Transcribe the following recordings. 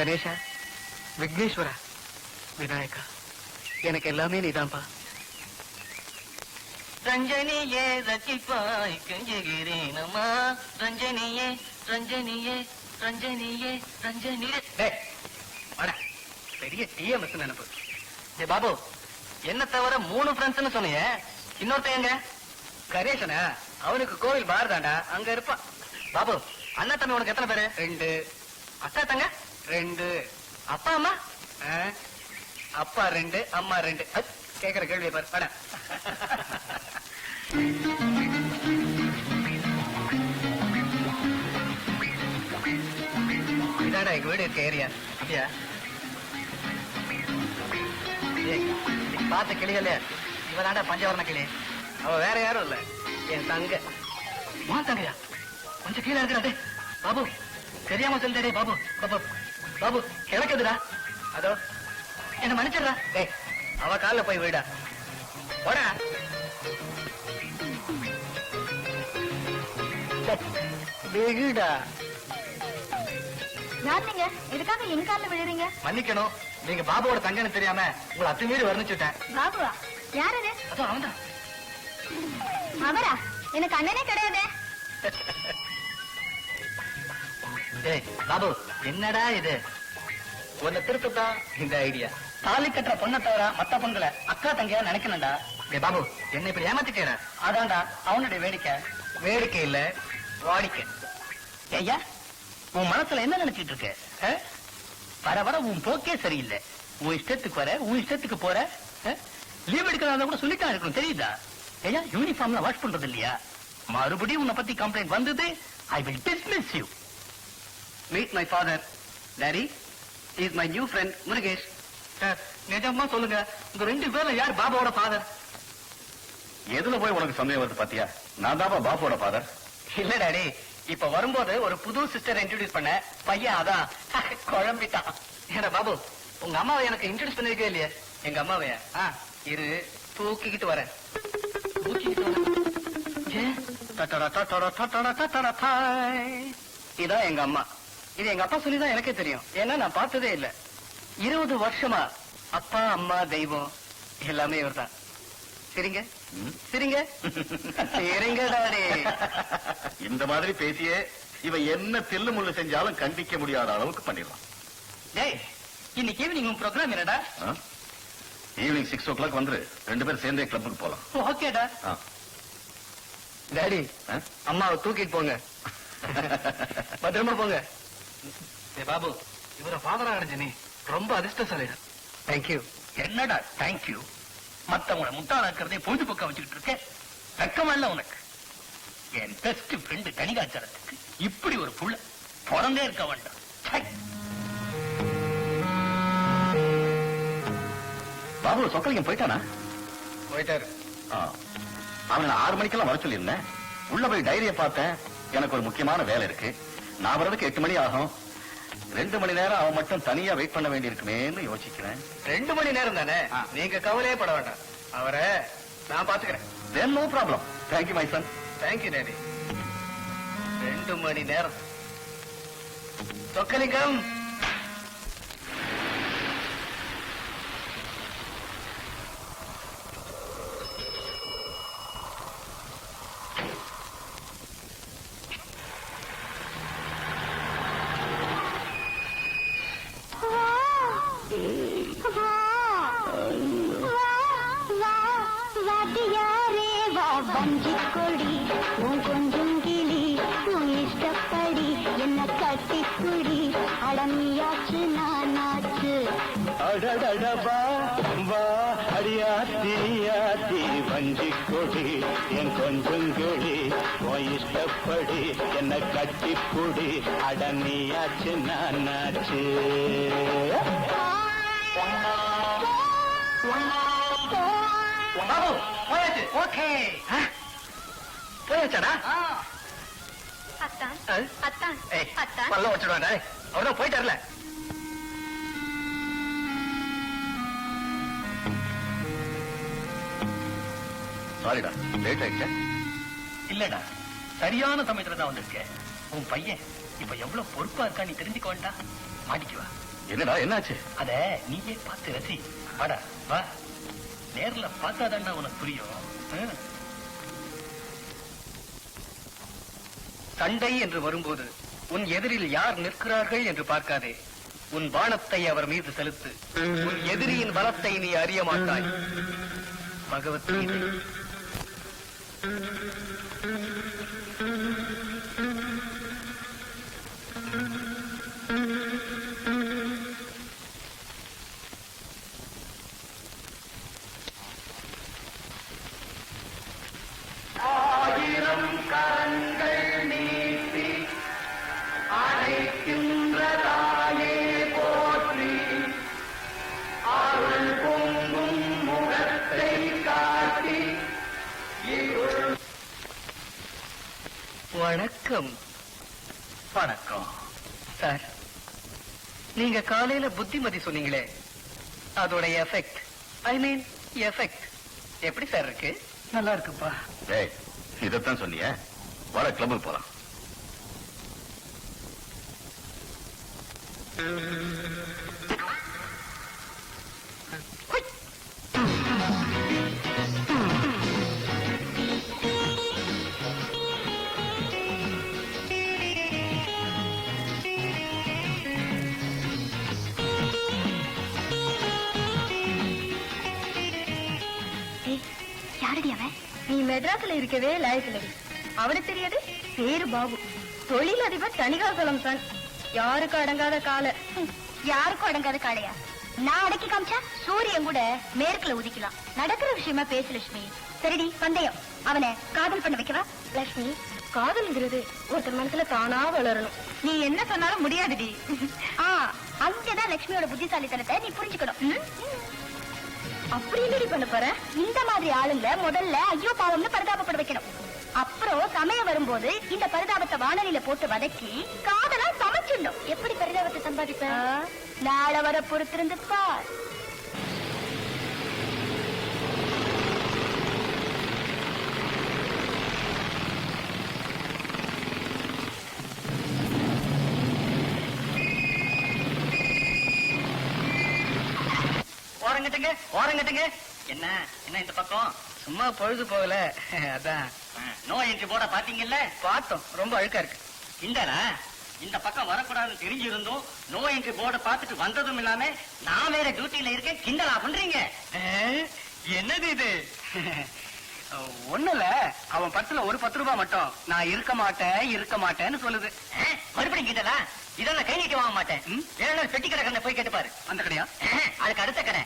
கணேஷா, விக்னேஸ்வரா, விநாயகா, எனக்கு எல்லாமே நீதான்பா. ரஞ்சனியே ரச்சிப்பாய் கெஞ்சுகிறேன் அம்மா, ரஞ்சனியே ரஞ்சனியே ரஞ்சனியே ரஞ்சனியே. பெரிய டிஎம்எஸ் நினைப்பு. ஏ பாபு, என்ன தவிர 3 ஃப்ரெண்ட்ஸ்னு சொன்னீங்க, இன்னொருத்த எங்க? கணேசனா? அவனுக்கு கோவில் பாரதாண்டா, அங்க இருப்பான். பாபு, அண்ணா தம்பி உனக்கு எத்தனை பேரு? 2. அக்கா தங்க 2. அப்பா அம்மா? அப்பா 2, அம்மா 2. கேக்குற கேள்வியை பாரு. பட இதாடா எங்க வீடு இருக்க ஏரியா. அப்படியா? பார்த்த கிளிகளே, இவனாண்டா பஞ்சவரண கிளி. அவ வேற யாரும் இல்ல, என் தங்க. தங்கையா? கொஞ்சம் கீழே இருக்கிறாடே பாபு, தெரியாம சொல்லிட்டே பாபு. பாபு பாபு, கிழக்குதுடா. அதோ என்ன மன்னிச்சிடா. டேய், அவ கால போய் வீடா போடா. வீடா யாருங்க இதுக்காக என் கால விழுறீங்க? மன்னிக்கணும், நீங்க பாபுவோட தங்கன்னு தெரியாம உங்களை அத்துமீறி வர்ணிச்சுட்டேன். பாபுவா? யாரு? அதோ அவன்தான். அவரா? எனக்கு அண்ணனே கிடையாது. ஏய் பாபு, என்னடா இது? உன்னை திருத்தத்தான் இந்த ஐடியா. தாலி கட்டுற பொண்ணை தவிர மத்த பொண்களை அக்கா தங்கையா நினைக்கணும்டா. ஏ பாபு, என்ன இப்படி ஏமாத்திட்டேன? அதான்டா அவனுடைய வேடிக்கை. வேடிக்கை இல்ல, வாடிக்கை. ஐயா, உன் மனசுல என்ன நினைச்சிட்டு இருக்க? வர வர உன் போக்கே சரியில்லை. உன் இஷ்டத்துக்கு வர, உன் இஷ்டத்துக்கு போற. லீவ் எடுக்கிறதா கூட சொல்லித்தான் இருக்கணும், தெரியுதா? ஐயா, யூனிஃபார்ம்ல வாஷ் பண்றது இல்லையா? மறுபடியும் உன்னை பத்தி கம்ப்ளைண்ட் வந்தது, I will dismiss you. Meet my father. Daddy, he is my new friend Murugesh. Sir, நிஜமா சொல்லுங்க, உங்க 2 பேர்ல யார் பாபாவோட ஃபாதர்? எதுல போய் உனக்கு சந்தேகம் வருது பாத்தியா? நான் தான் பாபாவோட ஃபாதர். இல்ல டாடி, இப்ப வரும்போது ஒரு புது சிஸ்டர் இன்ட்ரோடியூஸ் பண்ண பையன் அதான் குழம்பிட்டான். ஏடா பாபு, உங்க அம்மாவை எனக்கு இன்ட்ரோடியூஸ் பண்ணிருக்கே இல்லையே? எங்க அம்மாவையா? இரு, தூக்கிக்கிட்டு வரேன். இதான் எங்க அம்மா. இது எங்க அப்பா சொல்லிதான் எனக்கே தெரியும், ஏன்னா நான் பார்த்ததே இல்ல. 20 வருஷமா அப்பா அம்மா தெய்வம் எல்லாமே இவர் தான். சரிங்க சரிங்க சரிங்க டாடி. இந்த மாதிரி பேசியே இவ என்ன தில்லு முள்ளு செஞ்சாலும் கண்டிக்க முடியாத அளவுக்கு பண்ணிடலாம். டேய், இன்னைக்கு ஈவினிங் உன் ப்ரோக்ராம் என்னடா? ஈவினிங் 6 o'clock வந்துரு, 2 பேரும் சேர்ந்தே கிளப்புக்கு போலாம். ஓகேடா. டாடி, அம்மாவை தூக்கிட்டு போங்க, பத்திரமா போங்க. பாபு, இவர ஃபாதரா அடைஞ்ச நீ ரொம்ப அதிர்ஷ்டசாலிடா. தேங்க்யூ. என்னடா தேங்க்யூ? மத்தவங்களை முட்டாளாக்குறதே பொழுதுபோக்கா வச்சுக்கிட்டு இருக்க, வெக்கமா இல்ல உனக்கு? என் பெஸ்ட் ஃப்ரெண்டு கணிகாச்சாரத்துக்கு இப்படி ஒரு புள்ள பிறந்தே இருக்க வேண்டாம். பாபு சொக்கலிங்கம் போயிட்டானா? போயிட்டாரு. அவனை 6 மணிக்கெல்லாம் வர சொல்லியிருந்தேன். உள்ள போய் டைரியை பார்த்தேன். எனக்கு ஒரு முக்கியமான வேலை இருக்கு, நான் வரதுக்கு 8 மணி ஆகும். 2 மணி நேரம் அவன் மட்டும் தனியா வெயிட் பண்ண வேண்டியிருக்குமேன்னு யோசிக்கிறேன். 2 மணி நேரம் தானே, நீங்க கவலையே பட வேண்டாம், அவரை நான் பாத்துக்கிறேன். Then no problem. Thank you, my son. Thank you daddy. 2 மணி நேரம். சொக்கலிங்கம், வஞ்சிக்கொடி உன் கொஞ்சம் கிளி உன் இஷ்டப்படி என்ன கட்டிக்குடி அடமியாச்சு நானாச்சு. அடடடபா வா அடியாத்தி வஞ்சிக்கொடி என் கொஞ்சம் கிளி உன் இஷ்டப்படி என்ன கட்டிக்குடி அடமியாச்சு நானாச்சு. பாபு போயாச்சு. ஓகே, போயாச்சாடா? அத்தான் அத்தான் அத்தான் பல்ல வச்சுடுவாடா, அவர்தான் போயிட்டார்ல. சாரிடா, லேட் ஆயிடுச்சா? இல்லடா, சரியான சமயத்துல தான் வந்திருக்கேன். உன் பையன் இப்ப எவ்வளவு பொறுப்பா இருக்கா நீ தெரிஞ்சுக்க வேண்டாம். மாட்டிக்குவா. என்னடா என்னாச்சு? அத நீயே பார்த்து ரசி. வாடா வா, நேர்ல பார்த்தாதான் உனக்கு புரியும். சண்டை என்று வரும்போது உன் எதிரில் யார் நிற்கிறார்கள் என்று பார்க்காதே. உன் பாணத்தை அவர் மீது செலுத்து. உன் எதிரியின் பலத்தை நீ அறிய மாட்டாய். பகவத்கீதை. வணக்கம். வணக்கம் சார், நீங்க காலையில புத்திமதி சொன்னீங்களே, அதோட எஃபெக்ட், ஐ மீன் எஃபெக்ட் எப்படி சார் இருக்கு? நல்லா இருக்குப்பா. டேய், இதத்தான் சொன்னிய. வர கிளப்புக்கு போலாம். யாரடி அவன்? நீ மெட்ராஸ்ல இருக்கவே லாயக்கில்லடி. அவனுக்கு தெரியாது, பேரு பாபு, தொழிலதிபர் தணிகாசலம் தான். யாருக்கு அடங்காத கால. யாருக்கும் அடங்காத காளையா? நான் அடக்கி காமிச்சா சூரியன் கூட மேற்குல உதிக்கலாம். நடக்கிற விஷயமா பேசு லட்சுமி. சரிடி, பந்தயம். அவனை காதல் பண்ண வைக்கவா? லட்சுமி, காதல்ங்கிறது ஒருத்தர் மனசுல தானா வளரணும். நீ என்ன சொன்னாலும் முடியாதுடி. அங்கதான் லட்சுமியோட புத்திசாலித்தனத்தை நீ புரிஞ்சுக்கணும். அப்படி என்னடி பண்ண போற? இந்த மாதிரி ஆளுங்க முதல்ல ஐயோ பாவம்னு பரிதாபப்பட வைக்கணும். அப்புறம் சமயம் வரும்போது இந்த பரிதாபத்தை வானலில போட்டு வதக்கி காதலா சமைச்சிடணும். எப்படி பரிதாபத்தை சம்பாதிப்ப? நாள வர பொறுத்திருந்து பார். ஓரங்கட்டுங்க, ஓரங்கட்டுங்க. என்ன என்ன இந்த பக்கம்? சும்மா பொழுது போகல, அதான். நோ என்ட்ரி போர்ட பாத்தீங்கல்ல? பார்த்தோம், ரொம்ப அழுக்கா இருக்கு. இந்தடா, இந்த பக்கம் வரக்கூடாதுன்னு தெரிஞ்சிருந்தோம். நோ என்ட்ரி போர்ட பார்த்துட்டு வந்ததும் இல்லாம நான் வேற டியூட்டில இருக்கேன், கிண்டலா பண்றீங்க? என்னது இது? ஒண்ணுல, அவன் பத்துல ஒரு 10 ரூபாய் மட்டும் நான் இருக்க மாட்டேன்னு சொல்லுது. மறுபடியும் கிண்டலா? இதெல்லாம் கை நீட்டி வாங்க மாட்டேன். வேற பெட்டி கடை கண்ண போய் கேட்டு பாரு. அந்த கடையா? அதுக்கு அடுத்த கடை.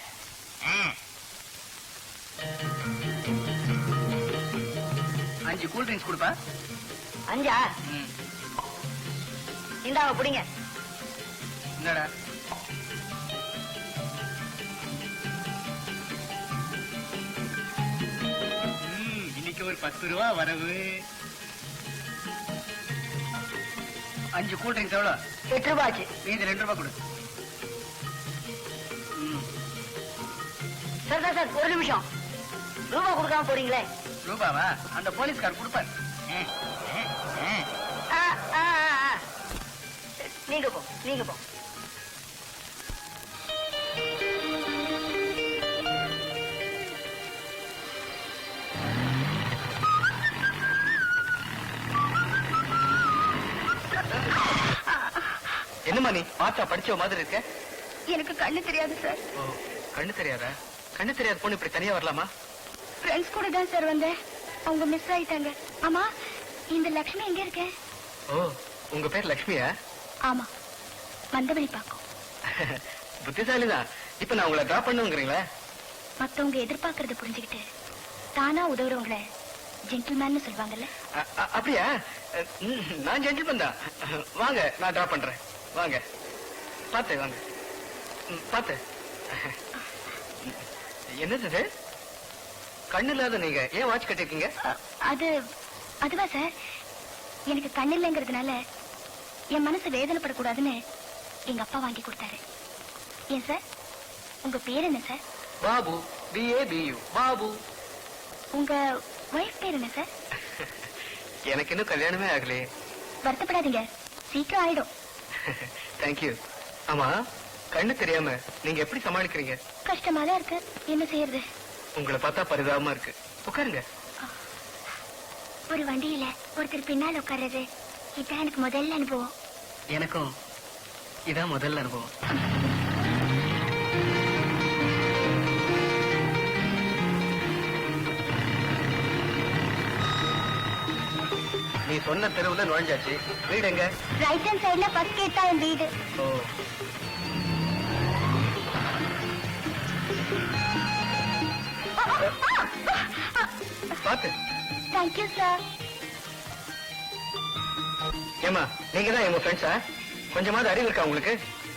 5 கூல் ட்ரிங்க்ஸ் கொடுப்பா. 5ஆ? இந்தாவ புடிங்க. என்னடா? இன்னைக்கு ஒரு 10 ரூபா வரவு. 5 கூல் ட்ரிங்க்ஸ் எவ்வளவு? 8 ரூபாய்க்கு. மீதி 2 ரூபாய் கொடு. சார் ஒரு நிமிஷம். ரூபா கொடுக்காம போறீங்களே? ரூபாவா? அந்த போலீஸ்கார் கொடுப்பார். நீங்க போ. என்னம்மா நீ பார்த்தா படிச்ச மாதிரி இருக்க? எனக்கு கண்ணு தெரியாது சார். கண்ணு தெரியாதா? கண்ணு தெரியாத பொண்ணு இப்படி தனியா வரலாமா? ஃப்ரெண்ட்ஸ் கூட தான் சார் வந்தேன். அவங்க மிஸ் ஆயிட்டாங்க. ஆமா, இந்த லட்சுமி எங்க இருக்க? ஓ, உங்க பேர் லட்சுமியா? ஆமா, மந்தவழி பாக்கும். புத்திசாலிதான். இப்ப நான் உங்களை டிராப் பண்ணுங்கிறீங்களா? மத்தவங்க எதிர்பார்க்கறத புரிஞ்சுக்கிட்டு தானா உதவுறவங்கள ஜென்டில்மேன் சொல்லுவாங்கல்ல. அப்படியா? நான் ஜென்டில்மேன் தான். வாங்க, நான் டிராப் பண்றேன். வாங்க, பாத்து வாங்க. பாத்து. என்னது கண்ணு இல்லாத நீங்க ஏன் வாட்ச் கட்டிருக்கீங்க? அதுவா சார், எனக்கு கண்ணு இல்லைங்கிறதுனால என் மனசு வேதனைப்படக்கூடாதுன்னு எங்க அப்பா வாங்கி கொடுத்தாரு. ஏன் சார், உங்க பேர் என்ன சார்? பாபு. BABU பாபு. உங்க வைஃப் பேர் என்ன சார்? எனக்கு இன்னும் கல்யாணமே ஆகலையே. வருத்தப்படாதீங்க, சீக்கிரம் ஆயிடும். தேங்க்யூ. ஆமா, கண்ணு தெரியாம நீங்க எப்படி சமாளிக்கிறீங்க? கஷ்டமா தான் இருக்கு, என்ன செய்யறது? உங்களை பார்த்தா பரிதாபமா இருக்கு. உட்காருங்க. ஒரு வண்டியில ஒருத்தர் பின்னால் உட்கார்றது இதான் எனக்கு முதல்ல அனுபவம். எனக்கும் இதான் முதல்ல அனுபவம். நீ சொன்ன தெருவுல நுழைஞ்சாச்சு. வீடு எங்க? ரைட் ஹேண்ட் சைடுல ஃபர்ஸ்ட் கேட் தான் என் வீடு. ஓ, பாத்து. Thank you sir. ஏமா, நீங்க தான் எங்க ஃப்ரெண்ட்ஸா? கொஞ்சமாவது அறிவு இருக்கா உங்களுக்கு?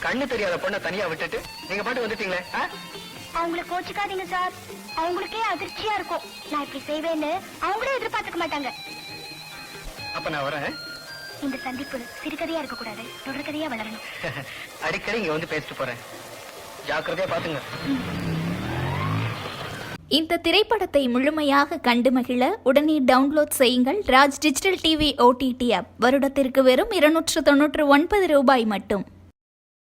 கண்ணு தெரியாத பொண்ணை தனியா விட்டுட்டு நீங்க பாட்டு வந்துட்டீங்களே. அவங்கள கோச்சுக்காதீங்க சார், அவங்களுக்கே அதிர்ச்சியா இருக்கும். நான் இப்படி செய்வேன்னு அவங்களே எதிர்பார்த்துக்க மாட்டாங்க. அப்ப நான் வரேன். இந்த சந்திப்பு சிறுகதையா இருக்க கூடாது, தொடர்கதையா வளரணும். அடிக்கடி இங்க வந்து பேசிட்டு போறேன். ஜாக்கிரதையா பாத்துங்க. இந்த திரைப்படத்தை முழுமையாக கண்டு மகிழ உடனே டவுன்லோட் செய்யுங்கள் Raj digital TV OTT app. வருடத்திற்கு வெறும் 299 ரூபாய் மட்டும்.